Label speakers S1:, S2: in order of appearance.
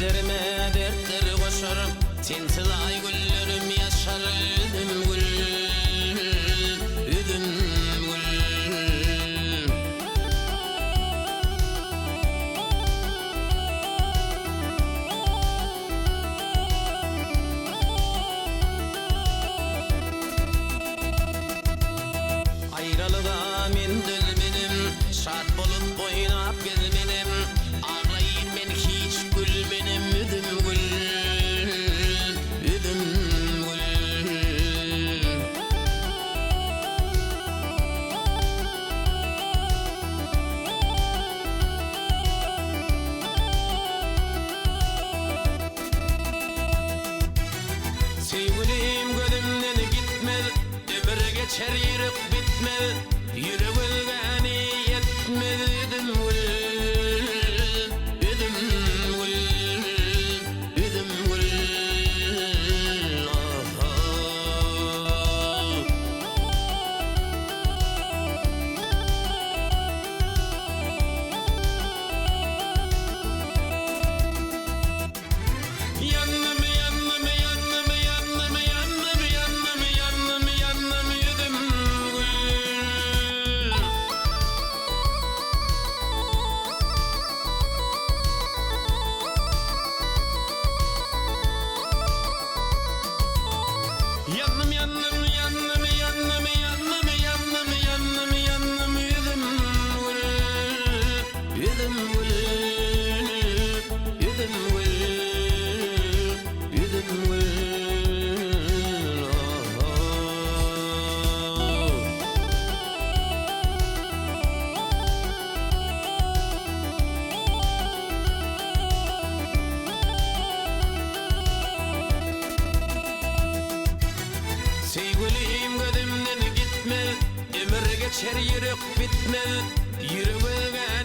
S1: Dertlerime dertler koşarım, tintilay güllerim yaşar. Üdüm gül, üdüm gül. Ayrılığa mendil benim, şad bolup oynap gelmenim. Ağlayayım ben hiç gülmenim. Üdüm gül, üdüm gül. Sevgilim gözümden gitmez, ömür geçer yürüp bitmez. Yüreğim beni yetmez. Üdüm gül, üdüm gül, üdüm gül. Ah, ah. Yandım, yandım, yandım, yandım, yandım, yandım, yandım, yandım, üdüm gül. Yandım, yandım, yandım, yandım, yandım, yandım, yandım, yandım, üdüm gül. Üdüm gül, üdüm gül, üdüm gül. Ah, ah. Sevgilim gözümden gitmez, ömür geçer yürek bitmez. Yüreğime